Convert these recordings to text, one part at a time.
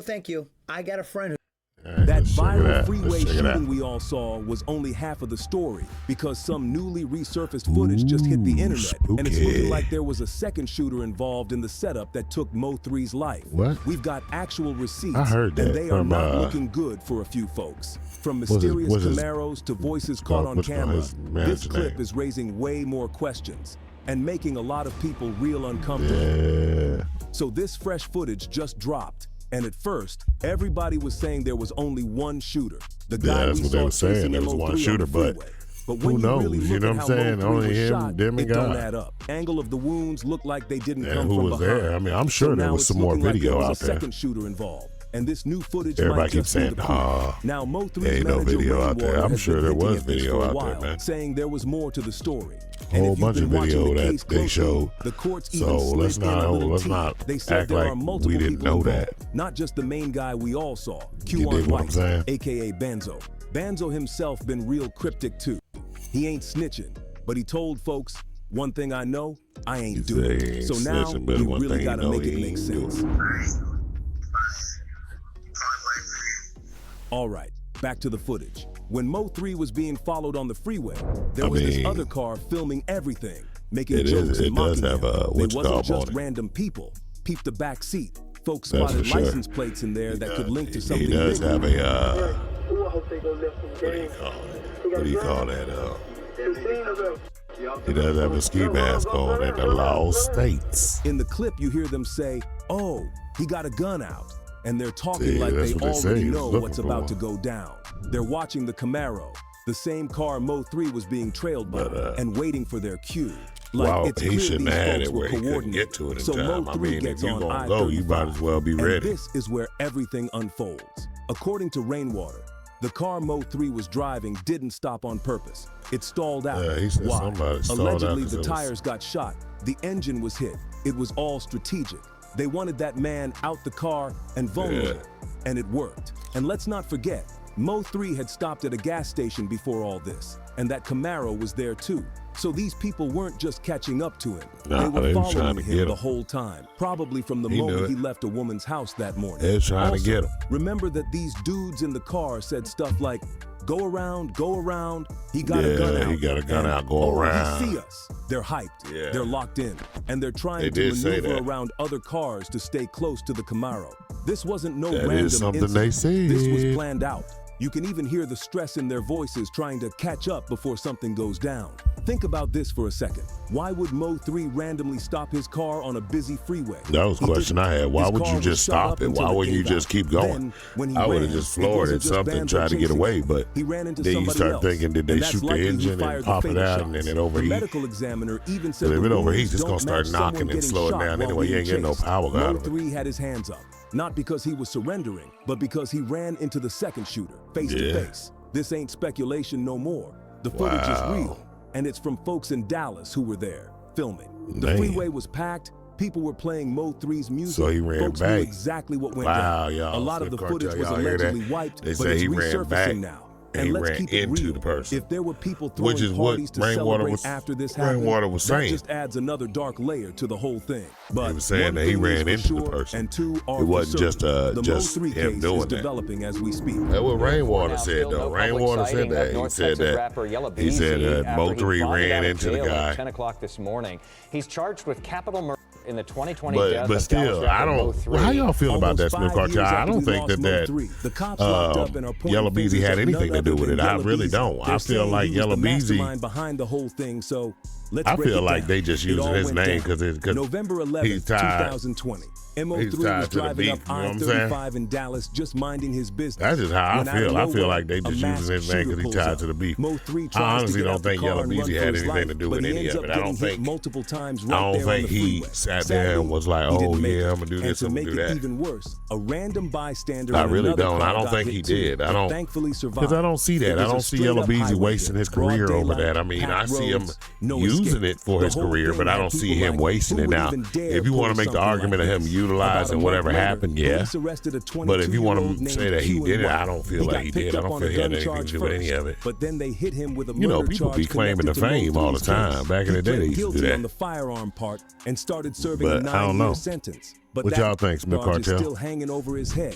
thank you. I got a friend who... That viral freeway shooting we all saw was only half of the story because some newly resurfaced footage just hit the internet. Spooky. And it's looking like there was a second shooter involved in the setup that took Mo3's life. What? We've got actual receipts, I heard that and they are not looking good for a few folks. From mysterious Camaros to voices caught on camera, this clip is raising way more questions and making a lot of people real uncomfortable. Yeah. So this fresh footage just dropped. And at first, everybody was saying there was only one shooter. The guy that's we what they saw were saying. There was Mo3 one shooter, but when who knows? You, really you know what I'm saying? Only him, shot, them, and it don't God. add up. Angle of the wounds looked like they didn't And come who from was behind. there? I mean, I'm sure there was some more video out there. Second shooter involved. And this new footage Everybody might keeps just be saying, the proof. "Nah, Now Mo3's there ain't no manager video out there." Rainwater I'm has sure been there hinting was at this video for a out there, while, man. saying there was more to the story. A whole bunch of video that they showed. The courts So let's not they said act there like are multiple we didn't people know involved, that. not just the main guy we all saw, You Q dig what I'm saying? aka Banzo. Banzo himself been real cryptic too. He ain't snitching, but he told folks, "One thing I know, I ain't doing it." So now we really gotta make it make sense. All right, back to the footage. When Mo3 was being followed on the freeway, there was this other car filming everything, making jokes and mocking him. They wasn't just random people. Peep the back seat. Folks spotted license plates in there that could link to something He does bigger. have a, what do you call that? He does have a ski mask on in the Lost States. In the clip, you hear them say, "Oh, he got a gun out." And they're talking like that's they what they say already he's know looking what's about for. to go down. They're watching the Camaro, the same car Mo3 was being trailed by, and waiting for their cue. Like Well, it's he clear shouldn't these have had folks it were where he couldn't coordinated. get to it in So time. I Mo3 mean, if gets you on gonna go, you might as well be and ready. this is where everything unfolds. According to Rainwater, the car Mo3 was driving didn't stop on purpose. It stalled out. Yeah, he said Why? somebody stalled out Allegedly, 'cause the it was- tires got shot. The engine was hit. It was all strategic. They wanted that man out the car and vulnerable. And it worked. And let's not forget, Mo3 had stopped at a gas station before all this, and that Camaro was there too. So these people weren't just catching up to him. Nah, they were they was trying following to him get the him. whole time, probably from the He knew moment it. he left a woman's house that morning. They was trying to Also, get him. remember that these dudes in the car said stuff like, "Go around, go around." He got a gun out. he got a gun and, out, go "Oh, around." He see us. They're hyped. Yeah. They're locked in. And they're trying They to did say maneuver that. around other cars to stay close to the Camaro. This wasn't no That random is something incident. they said. This was planned out. You can even hear the stress in their voices trying to catch up before something goes down. Think about this for a second. Why would Mo3 randomly stop his car on a busy freeway? That was a He question didn't. I had. Why His would car you was just shut stop up it? until Why wouldn't you gave just out. keep going? Then, when he I would have ran, just it floored wasn't at just something, Banzo tried to get chasing away, him. but He ran into then you somebody start else. thinking, did they And that's shoot the likely who engine fired and the pop it fatal out shots. and then it The overheat? medical examiner even said But if the it overheats, wounds it's don't gonna start match someone knocking and getting slowing shot down while anyway. You being ain't getting no chased. power out of it. Mo3 had his hands up, not because he was surrendering, but because he ran into the second shooter, face to face. This ain't speculation no more. The footage is real, and it's from folks in Dallas who were there filming. The Man. freeway was packed. People were playing Mo3's music. So he ran Folks back. knew exactly what went Wow, down. y'all. A lot of the Cartel, footage was y'all hear that? allegedly wiped, They but say it's he ran resurfacing back now. and And he let's ran keep it into real. the person. If there were people throwing Which is what parties to Rainwater celebrate was- after this happened, Rainwater was that saying. just adds another dark layer to the whole thing. But He was saying one that he thing ran is for into the sure, person. and two are It wasn't for just, certain. The just Mo3 him case doing is that. developing as we speak. That's what Rainwater Now, said, still though. no public Rainwater sighting said of that. He North said Texas that. rapper Yella He said Beezy that after he Mo3 bonded out ran of into the jail at guy. 10 o'clock this morning. He's charged with capital murder in the 2020 But death of Dallas still, rapper I don't. Mo3. Well, how y'all feel about that, Almost Smith 5 Cartel? years I after don't we think lost that Mo3, the cops locked up and are pointing Yella Beezy fingers had at anything none to do other with it. than I Yella really Beezy. don't. I They're feel saying like he was Yella the Beezy. mastermind behind the whole thing. So let's I break feel it like down. they just It using all his went name down. because November 11th, he's tied. 2020. He's Mo3 tied was to the driving beef, up you know what I'm saying? I-35 in Dallas, just minding his business. That's just how I When out of feel. I feel nowhere, like they a just masked using his name shooter because he pulls tied up. to the beef. Mo3 I tries to honestly get don't out the think car Yella and run Beezy for had his anything life, to do but with he any ends of up it. I don't getting hit think. multiple times I right don't there on think the he freeway. sat there and was like, He "Oh didn't make yeah, it. I'm gonna do And this, to I'm gonna make do it that." even worse, a random bystander I in really another don't. car I don't got think hit he too, did. I but don't- thankfully survived. Because I don't see It that. I was a don't see Yella straight-up Beezy highway wasting hit. his Broad career over daylight, that. I mean, I packed see him roads, no using escape. it for The his whole career, thing but I had don't see people him like, wasting who it would now. even dare If you want pull to make the something argument like of him this? utilizing About a whatever month later, happened, yeah. police arrested a But if you want 22-year-old to say named that he Q did it, and I don't feel got like he picked did. I up don't on feel a he had gun anything charge to do with any first, of it. But then they hit him with a You know, murder people charge be claiming connected the to fame all the Mo3's time. case. Back in the day, they He used to pled do guilty that. on the firearm part and started serving But a I don't 9-year know. sentence. But What that y'all think, Smith charge is Cartel? still hanging over his head.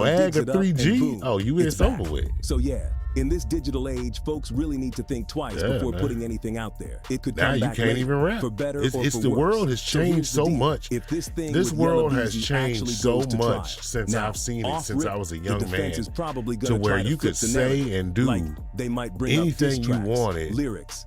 little and ag digs of it up, and 3G. boom, Oh, you it's it's over back. with. So yeah, in this digital age, folks really need to think twice Yeah, before man. putting anything out there. It could Now come you back can't later, even rap. for better It's or for the worse. world has So here's changed the so deal. much. If this thing This with Yella world has Beezy changed actually so goes to trial, much since now, I've seen it off since rip, I was a the young defense man, is probably to gonna where try to you flip could the say narrative. and do Like they might bring up anything diss you tracks, wanted lyrics,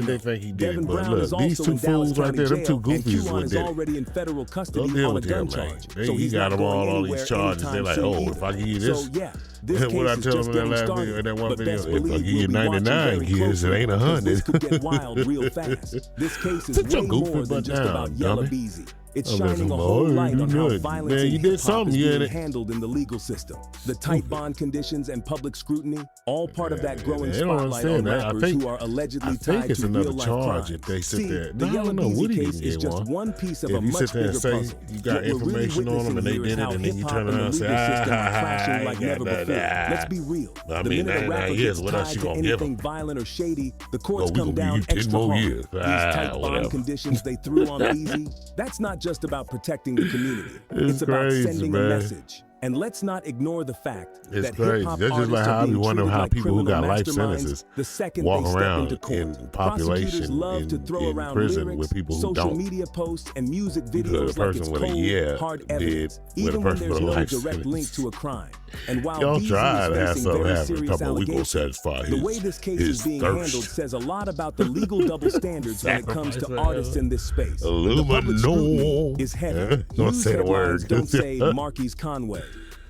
did they think he did Devin it? But Brown is look, these also two in Dallas fools right County there, them two Jail, and goofies Q1 what is did it. already in federal Don't custody deal on a with gun him, man. charge. They, So he he's got not them going all these anywhere charges. They're anytime like, soon oh, either. if I give you this, So yeah, this what I case is tell just them in that getting last video, started. in that one But video, best if I believe give you we'll be watching 99 very years, it closely ain't because 100. this could get wild real fast. This case is Sit your way goofy more than butt just down, about Yella dummy. Beezy. It's Oh, shining man, a whole boy, light you on how good. violence Man, in you did hip-hop something, is you being ain't it? handled in the legal system. The tight bond conditions and public scrutiny, all part of that growing They don't spotlight on understand that. rappers who are allegedly tied it's to another real-life charge crimes. if they sit See, there. the No, I Yellow don't know. Beezy Woody case didn't is get just one. one piece of a If you much sit there and bigger say puzzle. you got What we're really information on them witnessing and they here is did it, how and then you hip-hop turn and the around and say, legal system are I clashing like ain't never got before. that. Let's be real. I The mean, minute a 99 rapper years, gets what else tied you to gonna give anything 'em? violent or shady, the courts We come gonna give down you 10 extra more hard. years. These tight Whatever. bond conditions they threw on Beezy, that's not just about protecting the community. It's about crazy, sending a man. message. And let's not ignore the fact It's that crazy. hip-hop That's just artists like how are I be being wondering treated how like people who criminal got life masterminds sentences the second walk they step around into court. in Prosecutors population love to throw in around prison lyrics, with people who social don't. media posts, and music You put a videos like person it's with a cold, hard did evidence, with a even when person there's with a no life direct sentence. link to a crime. And while Y'all Beezy try is to have facing something very happen, serious talking about we gonna allegations, satisfy the his, way this case his is being thirst. handled says a lot about the legal double standards when it comes to Sacrifice artists in this space. The public Aluminum. scrutiny is heavy. Don't News say the headlines word. don't say Marquise Conway.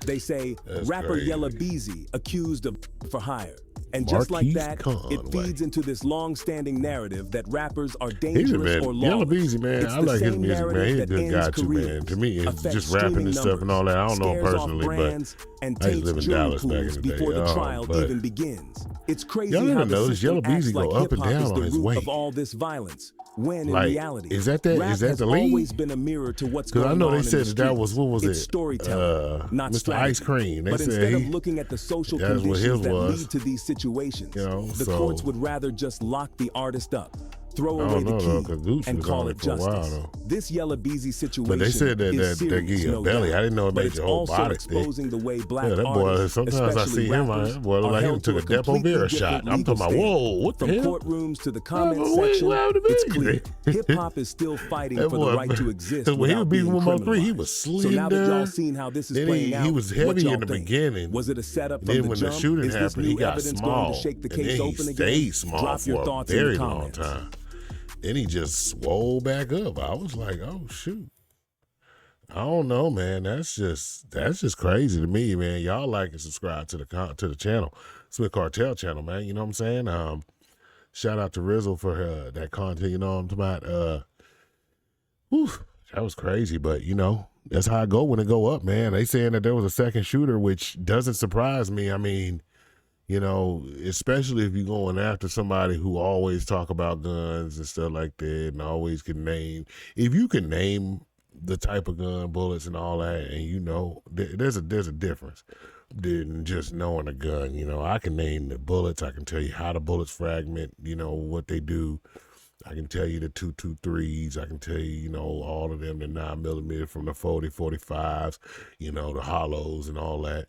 They say That's rapper crazy. Yella Beezy accused of for hire. And just like Marquise that, Conway. it feeds into this long-standing narrative that rappers are He's a dangerous man. or Yellow lawless. Beezy, man. It's I the like his same music, man. He's a narrative good that guy ends too, man. careers, To me, it's affects just rapping streaming and stuff and all that. I don't know him scares off personally, but brands, and I used taints to live in jury Dallas back in pools the day. before the trial but even begins. It's crazy y'all how never the noticed system Yellow Beezy acts like go up and hip-hop is down the on his root weight. of all this violence, when in Like, reality, is that rap the has lead? always been a mirror to what's Because going I know on they in said the that was, what was streets. It's it? storytelling, not Mr. strategy. Ice Cream. They But said instead of he, looking at the social that's what his conditions that was. lead to these situations, You know, the so- courts would rather just lock the artist up, throw I away don't the know, though, key, 'cause Gucci and was call on it it for a while, justice. though. This Yella Beezy situation But they said that is they serious, give you a no belly. doubt. I didn't know it But made it's your whole also body thick. exposing the way black Yeah, that boy, artists, sometimes I especially see him, rappers, boy, look are like he held took to a Depo completely Beer different shot. I'm legal talking about, whoa, standard. what the From hell? courtrooms to the comment but wait, section, what happened to it's me? clear. Hip-hop is still fighting That for the boy, right to exist when he was without beating being with Mo3, he criminalized. was So now that y'all slender. seen how this is Then playing out, he was what heavy y'all in the think? beginning. Was it a setup from Then the when jump? the shooting Is this happened, he new got evidence small. going to shake the And case then he open again? stayed small Drop your for a thoughts in the very long comments. time. Then he just swole back up. I was like, oh shoot. I don't know, man. That's just crazy to me, man. Y'all like and subscribe to the channel, Smith Cartel channel, man. You know what I'm saying? Shout out to Rizzle for that content. You know what I'm talking about? Whew, that was crazy, but you know that's how I go when it go up, man. They saying that there was a second shooter, which doesn't surprise me. I mean, you know, especially if you're going after somebody who always talk about guns and stuff like that, and always can name. If you can name the type of gun, bullets, and all that, and you know, there's a difference than just knowing a gun. You know, I can name the bullets. I can tell you how the bullets fragment. You know what they do. I can tell you the 223s. I can tell you, you know, all of them, the 9mm from the 45s. You know, the hollows and all that.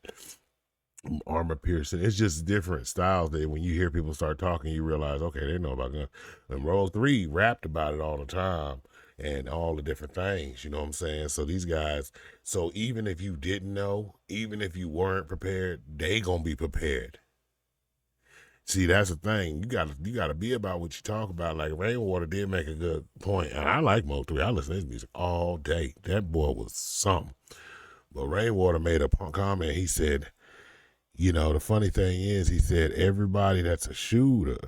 Armor piercing. It's just different styles that when you hear people start talking, you realize, okay, they know about guns. And Mo3 rapped about it all the time and all the different things, you know what I'm saying? So these guys, so even if you didn't know, even if you weren't prepared, they gonna be prepared. See, that's the thing. You gotta be about what you talk about. Like Rainwater did make a good point. And I like Mo3. I listen to his music all day. That boy was something. But Rainwater made a comment. He said, you know, the funny thing is, he said, everybody that's a shooter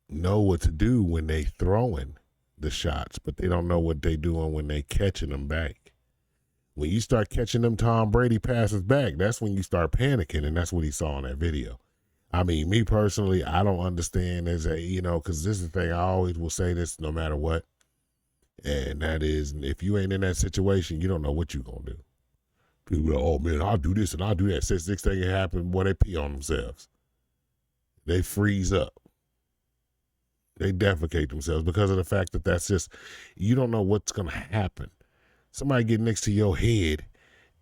know what to do when they throwing the shots, but they don't know what they doing when they catching them back. When you start catching them Tom Brady passes back, that's when you start panicking, and that's what he saw in that video. I mean, me personally, I don't understand as a, you know, because this is the thing, I always will say this no matter what, and that is, if you ain't in that situation, you don't know what you're going to do. People are, oh man, I'll do this and I'll do that. Since next thing happen, boy, they pee on themselves. They freeze up. They defecate themselves because of the fact that that's just, you don't know what's going to happen. Somebody get next to your head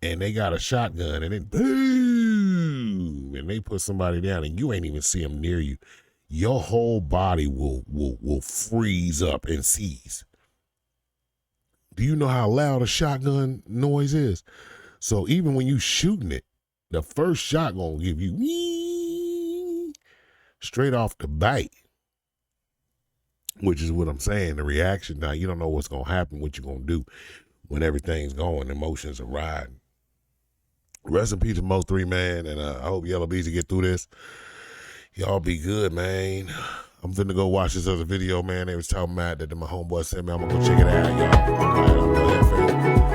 and they got a shotgun and then boom, and they put somebody down and you ain't even see them near you. Your whole body will freeze up and seize. Do you know how loud a shotgun noise is? So even when you shooting it, the first shot gonna give you wee, straight off the bite, which is what I'm saying, the reaction. Now, you don't know what's gonna happen, what you're gonna do when everything's going, emotions are riding. Rest in peace to Mo3, man, and I hope Yellow Beezy get through this. Y'all be good, man. I'm finna go watch this other video, man. They was talking about that my homeboy sent me. I'm gonna go check it out, y'all. Go ahead,